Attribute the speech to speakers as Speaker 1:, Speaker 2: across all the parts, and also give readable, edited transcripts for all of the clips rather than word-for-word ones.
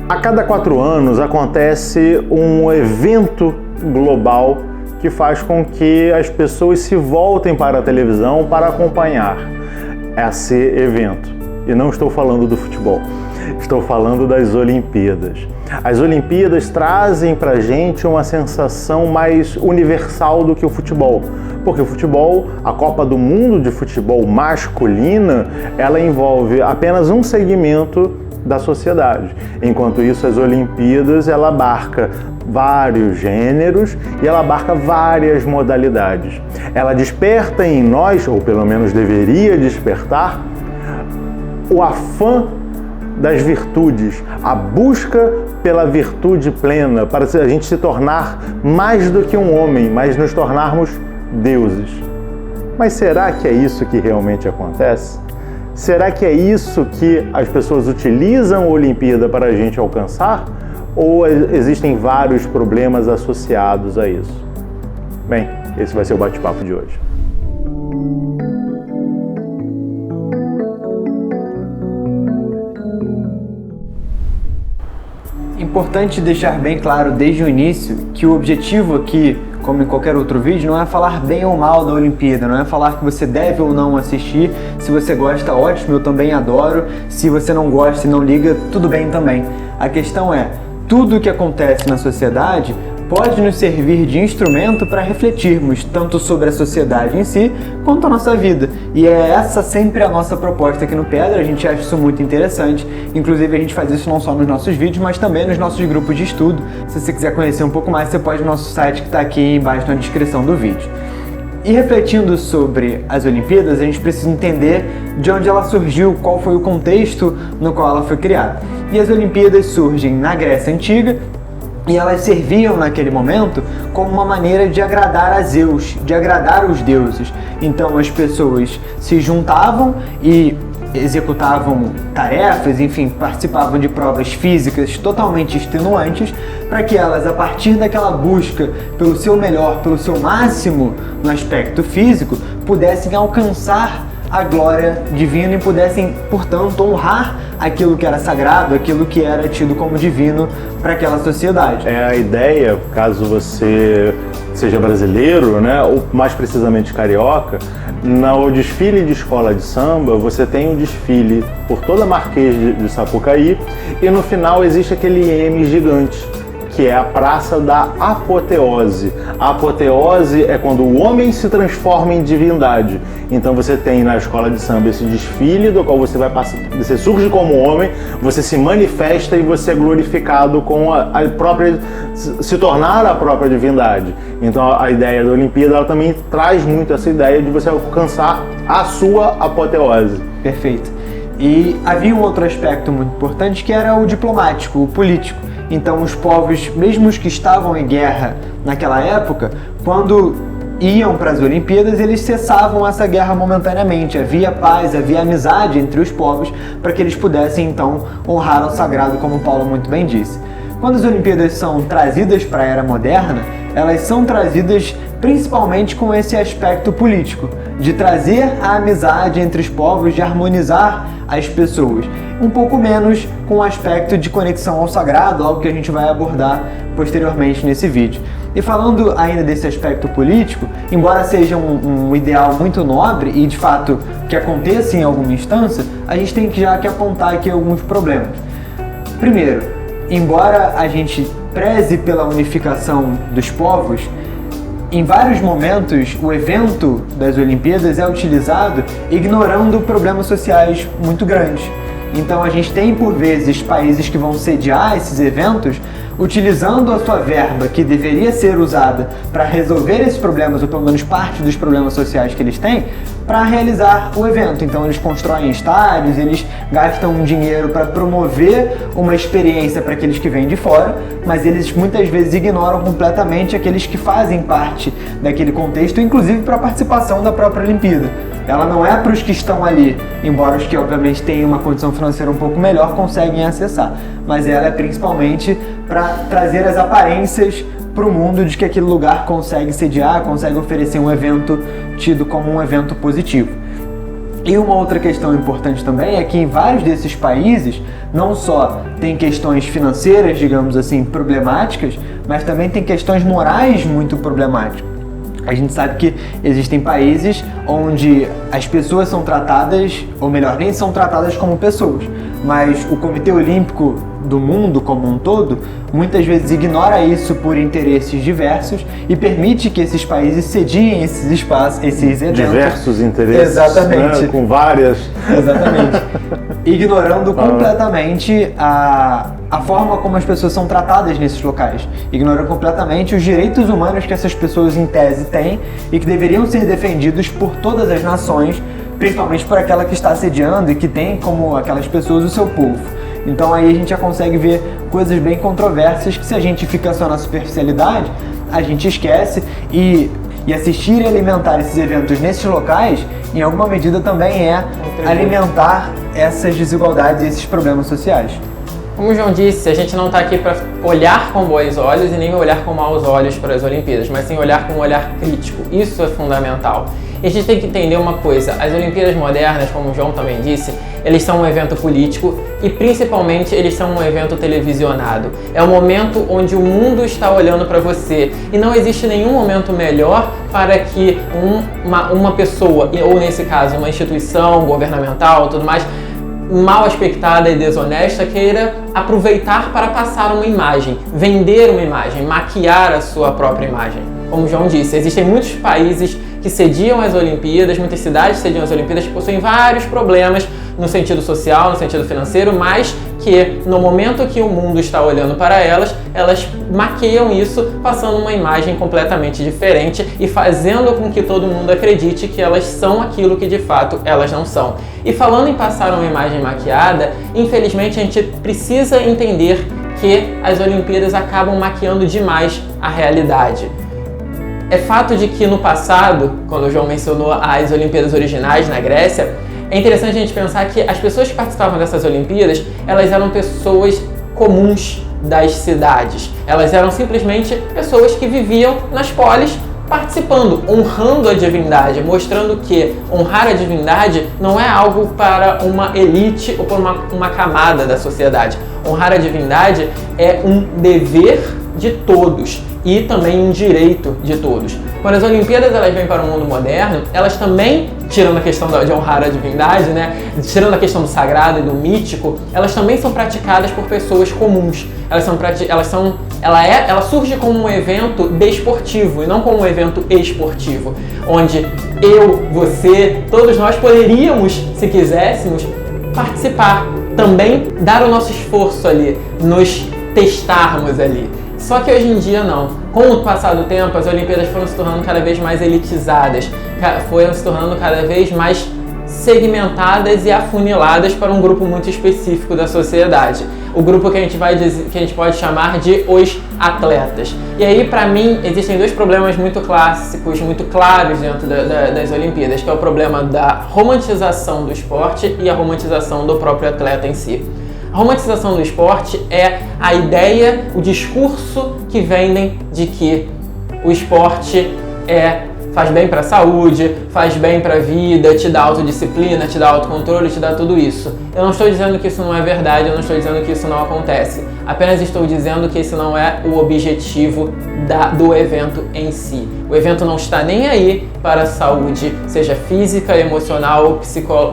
Speaker 1: A cada 4 anos acontece um evento global que faz com que as pessoas se voltem para a televisão para acompanhar esse evento. E não estou falando do futebol, estou falando das Olimpíadas. As Olimpíadas trazem para a gente uma sensação mais universal do que o futebol. Porque o futebol, a Copa do Mundo de futebol masculina, ela envolve apenas um segmento da sociedade. Enquanto isso, as Olimpíadas, ela abarca vários gêneros e ela abarca várias modalidades. Ela desperta em nós, ou pelo menos deveria despertar, o afã das virtudes, a busca pela virtude plena, para a gente se tornar mais do que um homem, mas nos tornarmos deuses. Mas será que é isso que realmente acontece? Será que é isso que as pessoas utilizam a Olimpíada para a gente alcançar? Ou existem vários problemas associados a isso? Bem, esse vai ser o bate-papo de hoje.
Speaker 2: Importante deixar bem claro desde o início que o objetivo aqui, como em qualquer outro vídeo, não é falar bem ou mal da Olimpíada, não é falar que você deve ou não assistir. Se você gosta, ótimo, eu também adoro. Se você não gosta e não liga, tudo bem também. A questão é, tudo o que acontece na sociedade pode nos servir de instrumento para refletirmos tanto sobre a sociedade em si, quanto a nossa vida. E é essa sempre a nossa proposta aqui no Pedra, a gente acha isso muito interessante. Inclusive a gente faz isso não só nos nossos vídeos, mas também nos nossos grupos de estudo. Se você quiser conhecer um pouco mais, você pode ir no nosso site que está aqui embaixo na descrição do vídeo. E refletindo sobre as Olimpíadas, a gente precisa entender de onde ela surgiu, qual foi o contexto no qual ela foi criada. E as Olimpíadas surgem na Grécia Antiga, e elas serviam naquele momento como uma maneira de agradar a Zeus, de agradar os deuses. Então as pessoas se juntavam e executavam tarefas, enfim, participavam de provas físicas totalmente extenuantes, para que elas, a partir daquela busca pelo seu melhor, pelo seu máximo no aspecto físico, pudessem alcançar a glória divina e pudessem, portanto, honrar aquilo que era sagrado, aquilo que era tido como divino para aquela sociedade.
Speaker 1: É a ideia, caso você seja brasileiro, né, ou mais precisamente carioca, no desfile de escola de samba, você tem um desfile por toda a Marquês de Sapucaí e no final existe aquele M gigante, que é a Praça da Apoteose. A apoteose é quando o homem se transforma em divindade. Então você tem na escola de samba esse desfile do qual você vai passar, você surge como homem, você se manifesta e você é glorificado com a própria, se tornar a própria divindade. Então a ideia da Olimpíada, ela também traz muito essa ideia de você alcançar a sua apoteose.
Speaker 2: Perfeito. E havia um outro aspecto muito importante que era o diplomático, o político. Então os povos, mesmo os que estavam em guerra naquela época, quando iam para as Olimpíadas, eles cessavam essa guerra momentaneamente. Havia paz, havia amizade entre os povos para que eles pudessem então honrar ao sagrado, como Paulo muito bem disse. Quando as Olimpíadas são trazidas para a era moderna, elas são trazidas principalmente com esse aspecto político, de trazer a amizade entre os povos, de harmonizar as pessoas. Um pouco menos com o aspecto de conexão ao sagrado, algo que a gente vai abordar posteriormente nesse vídeo. E falando ainda desse aspecto político, embora seja um ideal muito nobre e de fato que aconteça em alguma instância, a gente tem já que apontar aqui alguns problemas. Primeiro, embora a gente preze pela unificação dos povos, em vários momentos o evento das Olimpíadas é utilizado ignorando problemas sociais muito grandes. Então a gente tem por vezes países que vão sediar esses eventos utilizando a sua verba que deveria ser usada para resolver esses problemas, ou pelo menos parte dos problemas sociais que eles têm, para realizar o evento. Então eles constroem estádios, eles gastam dinheiro para promover uma experiência para aqueles que vêm de fora, mas eles muitas vezes ignoram completamente aqueles que fazem parte daquele contexto, inclusive para a participação da própria Olimpíada. Ela não é para os que estão ali, embora os que obviamente tenham uma condição financeira um pouco melhor conseguem acessar, mas ela é principalmente para trazer as aparências para o mundo de que aquele lugar consegue sediar, consegue oferecer um evento tido como um evento positivo. E uma outra questão importante também é que em vários desses países não só tem questões financeiras, digamos assim, problemáticas, mas também tem questões morais muito problemáticas. A gente sabe que existem países onde as pessoas são tratadas, ou melhor, nem são tratadas como pessoas, mas o Comitê Olímpico do mundo como um todo muitas vezes ignora isso por interesses diversos e permite que esses países cediem esses espaços, esses eventos.
Speaker 1: Diversos interesses.
Speaker 2: Exatamente.
Speaker 1: Né? Com várias.
Speaker 2: Exatamente. Ignorando completamente a forma como as pessoas são tratadas nesses locais. Ignorando completamente os direitos humanos que essas pessoas em tese têm e que deveriam ser defendidos por todas as nações, principalmente por aquela que está sediando e que tem como aquelas pessoas o seu povo. Então aí a gente já consegue ver coisas bem controversas que, se a gente fica só na superficialidade, a gente esquece, e assistir e alimentar esses eventos nesses locais, em alguma medida também é alimentar essas desigualdades e esses problemas sociais.
Speaker 3: Como o João disse, a gente não está aqui para olhar com bons olhos e nem olhar com maus olhos para as Olimpíadas, mas sim olhar com um olhar crítico. Isso é fundamental. E a gente tem que entender uma coisa: as Olimpíadas modernas, como o João também disse, eles são um evento político e principalmente eles são um evento televisionado. É o momento onde o mundo está olhando para você e não existe nenhum momento melhor para que uma pessoa, ou nesse caso uma instituição governamental, tudo mais, mal aspectada e desonesta, queira aproveitar para passar uma imagem, vender uma imagem, maquiar a sua própria imagem. Como o João disse, existem muitos países que sediam as Olimpíadas, muitas cidades sediam as Olimpíadas, que possuem vários problemas no sentido social, no sentido financeiro, mas que no momento que o mundo está olhando para elas, elas maquiam isso, passando uma imagem completamente diferente e fazendo com que todo mundo acredite que elas são aquilo que de fato elas não são. E falando em passar uma imagem maquiada, infelizmente a gente precisa entender que as Olimpíadas acabam maquiando demais a realidade. É fato de que no passado, quando o João mencionou as Olimpíadas originais na Grécia, é interessante a gente pensar que as pessoas que participavam dessas Olimpíadas, elas eram pessoas comuns das cidades. Elas eram simplesmente pessoas que viviam nas polis participando, honrando a divindade, mostrando que honrar a divindade não é algo para uma elite ou para uma camada da sociedade. Honrar a divindade é um dever de todos e também um direito de todos. Quando as Olimpíadas elas vêm para o mundo moderno, elas também, tirando a questão de honrar a divindade, né, tirando a questão do sagrado e do mítico, elas também são praticadas por pessoas comuns. Ela surge como um evento desportivo e não como um evento esportivo, onde eu, você, todos nós poderíamos, se quiséssemos, participar, também dar o nosso esforço ali, nos testarmos ali. Só que hoje em dia não. Com o passar do tempo, as Olimpíadas foram se tornando cada vez mais elitizadas, foram se tornando cada vez mais segmentadas e afuniladas para um grupo muito específico da sociedade. O grupo que a gente pode chamar de os atletas. E aí, para mim, existem dois problemas muito clássicos, muito claros dentro das Olimpíadas, que é o problema da romantização do esporte e a romantização do próprio atleta em si. A romantização do esporte é a ideia, o discurso que vendem de que o esporte faz bem para a saúde, faz bem para a vida, te dá autodisciplina, te dá autocontrole, te dá tudo isso. Eu não estou dizendo que isso não é verdade, eu não estou dizendo que isso não acontece. Apenas estou dizendo que esse não é o objetivo do evento em si. O evento não está nem aí para a saúde, seja física, emocional ou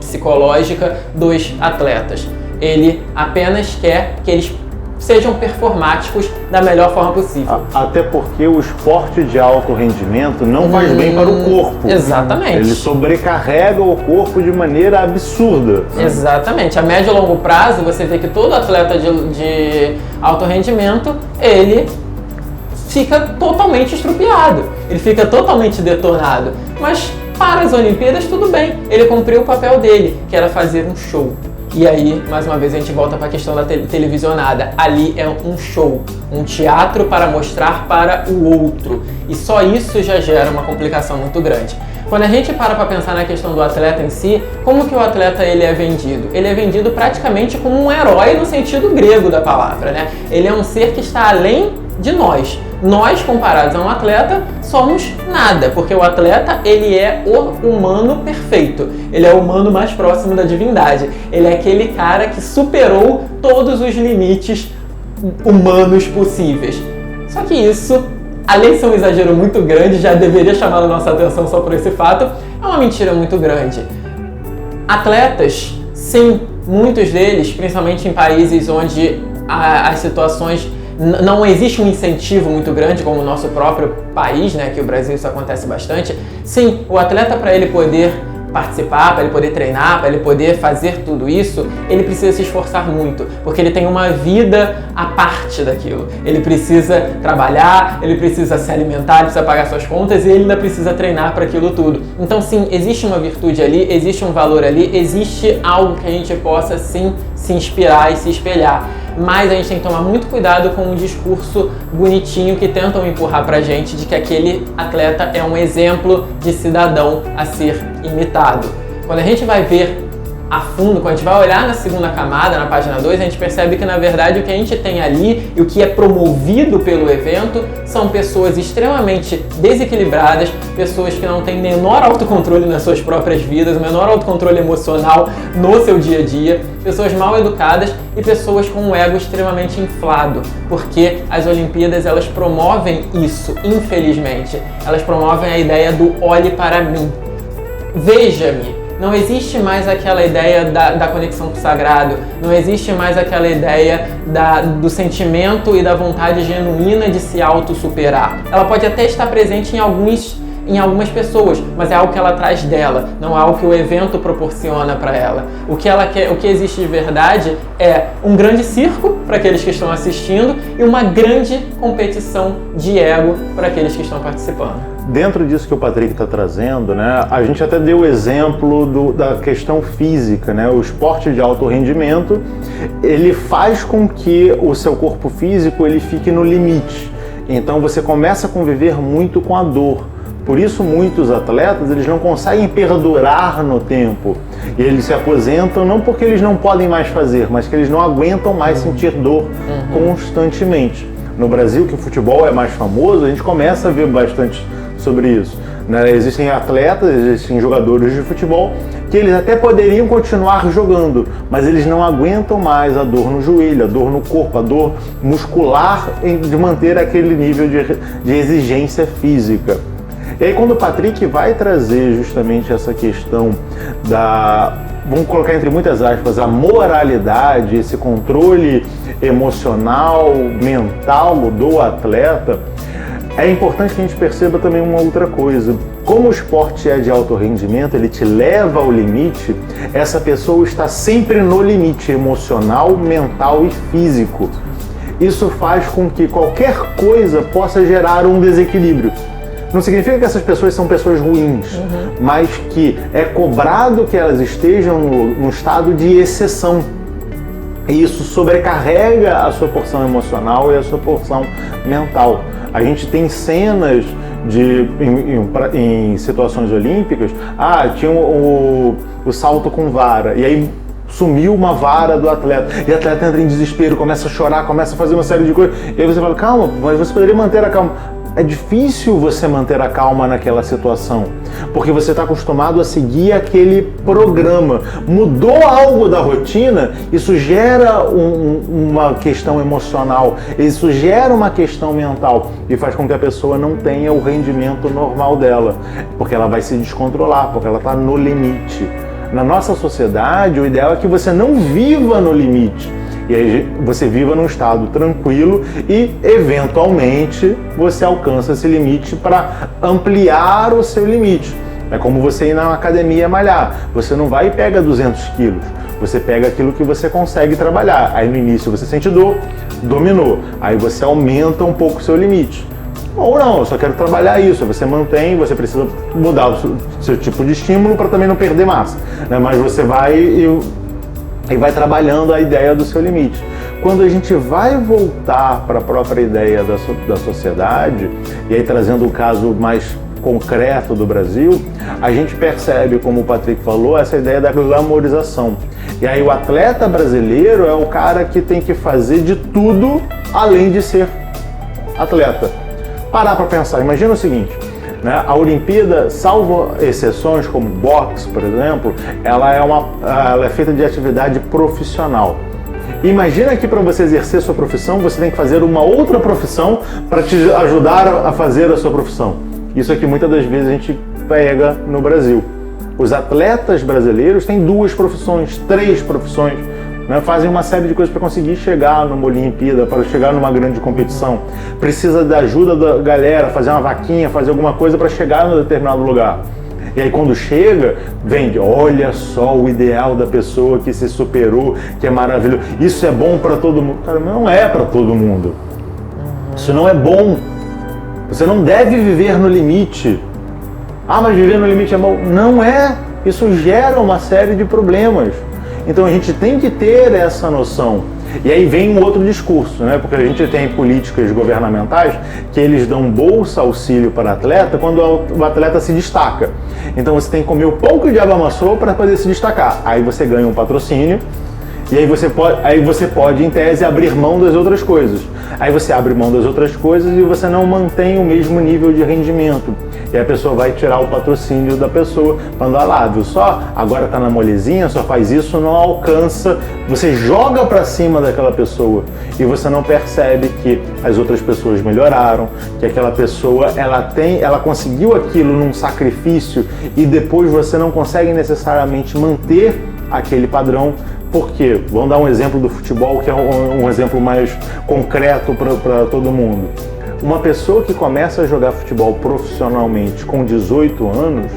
Speaker 3: psicológica dos atletas. Ele apenas quer que eles sejam performáticos da melhor forma possível.
Speaker 1: Até porque o esporte de alto rendimento não faz bem para o corpo.
Speaker 3: Exatamente.
Speaker 1: Ele sobrecarrega o corpo de maneira absurda.
Speaker 3: Exatamente. A médio e longo prazo, você vê que todo atleta de alto rendimento, ele fica totalmente estrupiado. Ele fica totalmente detonado. Mas para as Olimpíadas, tudo bem. Ele cumpriu o papel dele, que era fazer um show. E aí, mais uma vez, a gente volta para a questão da televisionada. Ali é um show, um teatro para mostrar para o outro. E só isso já gera uma complicação muito grande. Quando a gente para pensar na questão do atleta em si, como que o atleta ele é vendido? Ele é vendido praticamente como um herói no sentido grego da palavra, né? Ele é um ser que está além de nós. Nós, comparados a um atleta, somos nada, porque o atleta, ele é o humano perfeito. Ele é o humano mais próximo da divindade. Ele é aquele cara que superou todos os limites humanos possíveis. Só que isso, além de ser um exagero muito grande, já deveria chamar a nossa atenção só por esse fato, é uma mentira muito grande. Atletas, sim, muitos deles, principalmente em países onde as situações não existe um incentivo muito grande, como o nosso próprio país, né, que o Brasil isso acontece bastante. Sim, o atleta, para ele poder participar, para ele poder treinar, para ele poder fazer tudo isso, ele precisa se esforçar muito, porque ele tem uma vida à parte daquilo. Ele precisa trabalhar, ele precisa se alimentar, ele precisa pagar suas contas e ele ainda precisa treinar para aquilo tudo. Então sim, existe uma virtude ali, existe um valor ali, existe algo que a gente possa sim se inspirar e se espelhar. Mas a gente tem que tomar muito cuidado com um discurso bonitinho que tentam empurrar pra gente de que aquele atleta é um exemplo de cidadão a ser imitado. Quando a gente vai ver a fundo, quando a gente vai olhar na segunda camada, na página 2, a gente percebe que na verdade o que a gente tem ali e o que é promovido pelo evento são pessoas extremamente desequilibradas, pessoas que não têm menor autocontrole nas suas próprias vidas, menor autocontrole emocional no seu dia a dia, pessoas mal educadas e pessoas com um ego extremamente inflado, porque as Olimpíadas elas promovem isso, infelizmente. Elas promovem a ideia do olhe para mim, veja-me. Não existe mais aquela ideia da conexão com o sagrado, não existe mais aquela ideia do sentimento e da vontade genuína de se auto-superar. Ela pode até estar presente em algumas pessoas, mas é algo que ela traz dela, não é algo que o evento proporciona para ela. O que ela quer, o que existe de verdade é um grande circo para aqueles que estão assistindo e uma grande competição de ego para aqueles que estão participando.
Speaker 1: Dentro disso que o Patrick está trazendo, né, a gente até deu o exemplo da questão física, né? O esporte de alto rendimento, ele faz com que o seu corpo físico ele fique no limite. Então você começa a conviver muito com a dor. Por isso muitos atletas eles não conseguem perdurar no tempo. E eles se aposentam não porque eles não podem mais fazer, mas que eles não aguentam mais sentir dor constantemente. No Brasil, que o futebol é mais famoso, a gente começa a ver bastante sobre isso, né? Existem atletas, existem jogadores de futebol que eles até poderiam continuar jogando, mas eles não aguentam mais a dor no joelho, a dor no corpo, a dor muscular de manter aquele nível de exigência física. E aí quando o Patrick vai trazer justamente essa questão vamos colocar entre muitas aspas, a moralidade, esse controle emocional, mental do atleta, é importante que a gente perceba também uma outra coisa. Como o esporte é de alto rendimento, ele te leva ao limite, essa pessoa está sempre no limite emocional, mental e físico. Isso faz com que qualquer coisa possa gerar um desequilíbrio. Não significa que essas pessoas são pessoas ruins, mas que é cobrado que elas estejam no estado de exceção. E isso sobrecarrega a sua porção emocional e a sua porção mental. A gente tem cenas em situações olímpicas, tinha o salto com vara, e aí sumiu uma vara do atleta, e o atleta entra em desespero, começa a chorar, começa a fazer uma série de coisas, e aí você fala, calma, mas você poderia manter a calma. É difícil você manter a calma naquela situação, porque você está acostumado a seguir aquele programa. Mudou algo da rotina, isso gera uma questão emocional, isso gera uma questão mental e faz com que a pessoa não tenha o rendimento normal dela, porque ela vai se descontrolar, porque ela está no limite. Na nossa sociedade, o ideal é que você não viva no limite. E aí você viva num estado tranquilo e, eventualmente, você alcança esse limite para ampliar o seu limite. É como você ir na academia malhar. Você não vai e pega 200 quilos. Você pega aquilo que você consegue trabalhar. Aí no início você sente dor, dominou. Aí você aumenta um pouco o seu limite. Ou não, eu só quero trabalhar isso. Você mantém, você precisa mudar o seu tipo de estímulo para também não perder massa, né? Mas você vai e vai trabalhando a ideia do seu limite. Quando a gente vai voltar para a própria ideia da sociedade, e aí trazendo o caso mais concreto do Brasil, a gente percebe, como o Patrick falou, essa ideia da glamorização. E aí o atleta brasileiro é o cara que tem que fazer de tudo além de ser atleta. Parar para pensar, imagina o seguinte, né? A Olimpíada, salvo exceções como boxe, por exemplo, ela é feita de atividade profissional. Imagina que para você exercer sua profissão, você tem que fazer uma outra profissão para te ajudar a fazer a sua profissão. Isso aqui muitas das vezes a gente pega no Brasil. Os atletas brasileiros têm 2 profissões, 3 profissões, né? Fazem uma série de coisas para conseguir chegar numa Olimpíada, para chegar numa grande competição. Precisa da ajuda da galera, fazer uma vaquinha, fazer alguma coisa para chegar num determinado lugar. E aí quando chega, vende, olha só o ideal da pessoa que se superou, que é maravilhoso. Isso é bom para todo mundo. Cara, não é para todo mundo. Isso não é bom. Você não deve viver no limite. Ah, mas viver no limite é bom. Não é. Isso gera uma série de problemas. Então a gente tem que ter essa noção. E aí vem um outro discurso, né? Porque a gente tem políticas governamentais que eles dão bolsa auxílio para atleta quando o atleta se destaca. Então você tem que comer o pão que o diabo amassou para poder se destacar. Aí você ganha um patrocínio e aí você pode, em tese, abrir mão das outras coisas. Aí você abre mão das outras coisas e você não mantém o mesmo nível de rendimento. E a pessoa vai tirar o patrocínio da pessoa, falando, ah lá, viu só, agora tá na molezinha, só faz isso, não alcança. Você joga para cima daquela pessoa e você não percebe que as outras pessoas melhoraram, que aquela pessoa, ela conseguiu aquilo num sacrifício e depois você não consegue necessariamente manter aquele padrão. Por quê? Vamos dar um exemplo do futebol, que é um exemplo mais concreto para todo mundo. Uma pessoa que começa a jogar futebol profissionalmente com 18 anos,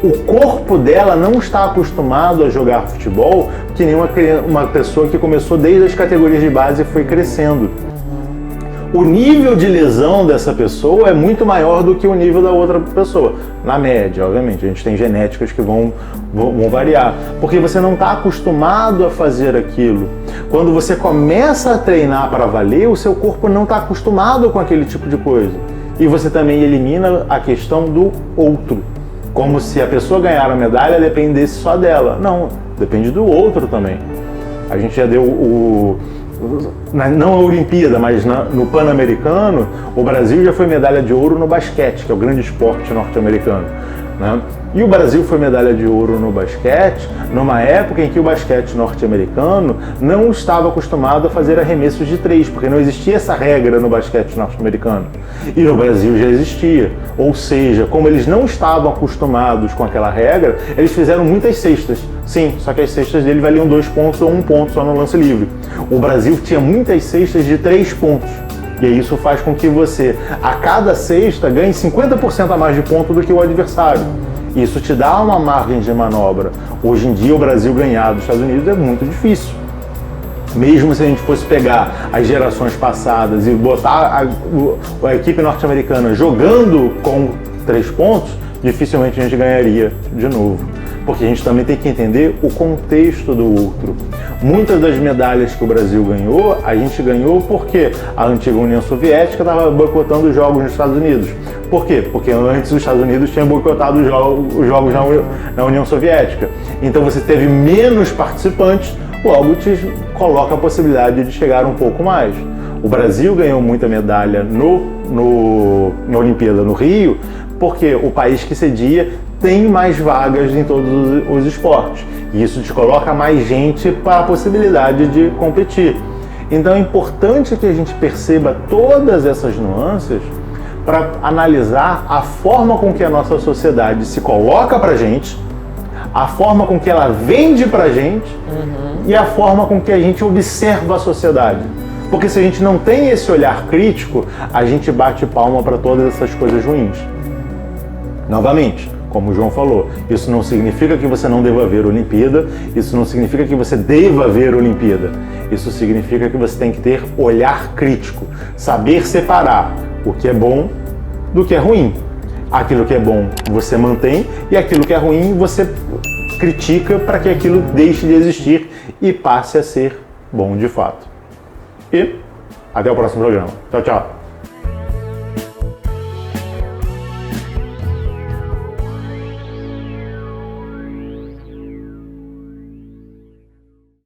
Speaker 1: o corpo dela não está acostumado a jogar futebol que nem uma pessoa que começou desde as categorias de base e foi crescendo. O nível de lesão dessa pessoa é muito maior do que o nível da outra pessoa. Na média, obviamente, a gente tem genéticas que vão variar, porque você não está acostumado a fazer aquilo. Quando você começa a treinar para valer, o seu corpo não está acostumado com aquele tipo de coisa. E você também elimina a questão do outro, como se a pessoa ganhar a medalha dependesse só dela. Não, depende do outro também. A gente já deu não a Olimpíada, mas no Pan-Americano, o Brasil já foi medalha de ouro no basquete, que é o grande esporte norte-americano, né? E o Brasil foi medalha de ouro no basquete numa época em que o basquete norte-americano não estava acostumado a fazer arremessos de 3, porque não existia essa regra no basquete norte-americano. E no Brasil já existia. Ou seja, como eles não estavam acostumados com aquela regra, eles fizeram muitas cestas. Sim, só que as cestas dele valiam 2 pontos ou 1 ponto só no lance livre. O Brasil tinha muitas cestas de 3 pontos. E isso faz com que você, a cada cesta, ganhe 50% a mais de ponto do que o adversário. Isso te dá uma margem de manobra. Hoje em dia, o Brasil ganhar dos Estados Unidos é muito difícil. Mesmo se a gente fosse pegar as gerações passadas e botar a equipe norte-americana jogando com 3 pontos, dificilmente a gente ganharia de novo. Porque a gente também tem que entender o contexto do outro. Muitas das medalhas que o Brasil ganhou, a gente ganhou porque a antiga União Soviética estava boicotando os jogos nos Estados Unidos. Por quê? Porque antes os Estados Unidos tinham boicotado os jogos na União Soviética. Então você teve menos participantes, logo te coloca a possibilidade de chegar um pouco mais. O Brasil ganhou muita medalha na Olimpíada no Rio, porque o país que cedia tem mais vagas em todos os esportes. E isso te coloca mais gente para a possibilidade de competir. Então é importante que a gente perceba todas essas nuances para analisar a forma com que a nossa sociedade se coloca para a gente, a forma com que ela vende para a gente e a forma com que a gente observa a sociedade. Porque se a gente não tem esse olhar crítico, a gente bate palma para todas essas coisas ruins. Novamente, como o João falou, isso não significa que você não deva ver Olimpíada, isso não significa que você deva ver Olimpíada. Isso significa que você tem que ter olhar crítico, saber separar o que é bom do que é ruim. Aquilo que é bom você mantém e aquilo que é ruim você critica para que aquilo deixe de existir e passe a ser bom de fato. E até o próximo programa. Tchau, tchau.